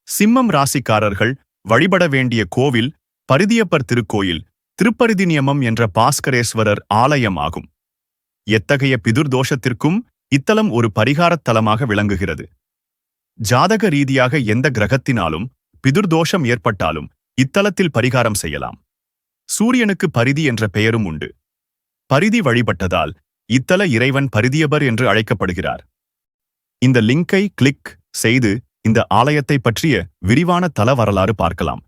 சிம்மம் ராசிக்காரர்கள் வழிபட வேண்டிய கோவில் பரிதியப்பர் திருக்கோயில் திருப்பரிதிநியமம் என்ற பாஸ்கரேஸ்வரர் ஆலயம் ஆகும். எத்தகைய பிதுர்தோஷத்திற்கும் இத்தலம் ஒரு பரிகாரத் தலமாக விளங்குகிறது. ஜாதக ரீதியாக எந்த கிரகத்தினாலும் பிதுர்தோஷம் ஏற்பட்டாலும் இத்தலத்தில் பரிகாரம் செய்யலாம். சூரியனுக்கு பரிதி என்ற பெயரும் உண்டு. பரிதி வழிபட்டதால் இத்தல இறைவன் பரிதியபர் என்று அழைக்கப்படுகிறார். இந்த லிங்கை கிளிக் செய்து இந்த ஆலயத்தை பற்றிய விரிவான தல வரலாறு பார்க்கலாம்.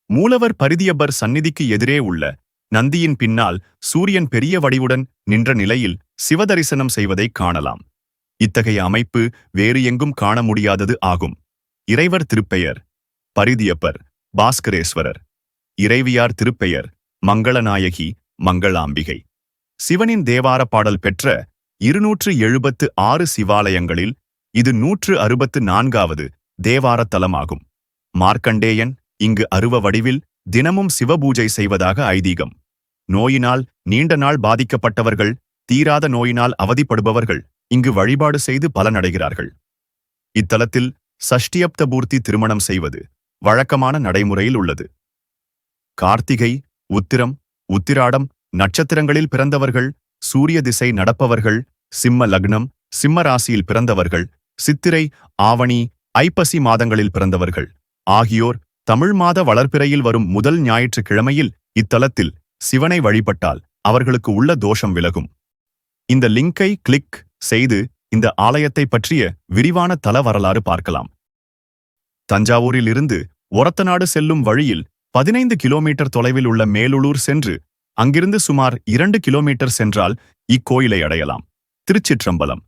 மூலவர் பரிதியபர் சந்நிதிக்கு எதிரே உள்ள நந்தியின் பின்னால் சூரியன் பெரிய வடிவுடன் நின்ற நிலையில் சிவதரிசனம் செய்வதை காணலாம். இத்தகைய அமைப்பு வேறு எங்கும் காண முடியாதது ஆகும். இறைவர் திருப்பெயர் பரிதியப்பர் பாஸ்கரேஸ்வரர். இறைவியார் திருப்பெயர் மங்களநாயகி மங்களாம்பிகை. சிவனின் தேவார பாடல் பெற்ற 276 சிவாலயங்களில் இது 164வது தேவார தலமாகும். மார்க்கண்டேயன் இங்கு அருவ வடிவில் தினமும் சிவபூஜை செய்வதாக ஐதீகம். நோயினால் நீண்ட நாள் பாதிக்கப்பட்டவர்கள், தீராத நோயினால் அவதிப்படுபவர்கள் இங்கு வழிபாடு செய்து பலனடைகிறார்கள். இத்தலத்தில் சஷ்டியப்த பூர்த்தி திருமணம் செய்வது வழக்கமான நடைமுறையில் உள்ளது. கார்த்திகை, உத்திரம், உத்திராடம் நட்சத்திரங்களில் பிறந்தவர்கள், சூரிய திசை நடப்பவர்கள், சிம்ம லக்னம், சிம்ம ராசியில் பிறந்தவர்கள், சித்திரை, ஆவணி, ஐப்பசி மாதங்களில் பிறந்தவர்கள் ஆகியோர் தமிழ் மாத வளர்பிறையில் வரும் முதல் ஞாயிற்றுக்கிழமையில் இத்தலத்தில் சிவனை வழிபட்டால் அவர்களுக்கு உள்ள தோஷம் விலகும். இந்த லிங்கை கிளிக் செய்து இந்த ஆலயத்தை பற்றிய விரிவான தல வரலாறு பார்க்கலாம். தஞ்சாவூரில் இருந்து ஒரத்தநாடு செல்லும் வழியில் 15 கிலோமீட்டர் தொலைவில் உள்ள மேலுளூர் சென்று அங்கிருந்து சுமார் 2 கிலோமீட்டர் சென்றால் இக்கோயிலை அடையலாம். திருச்சிற்றம்பலம்.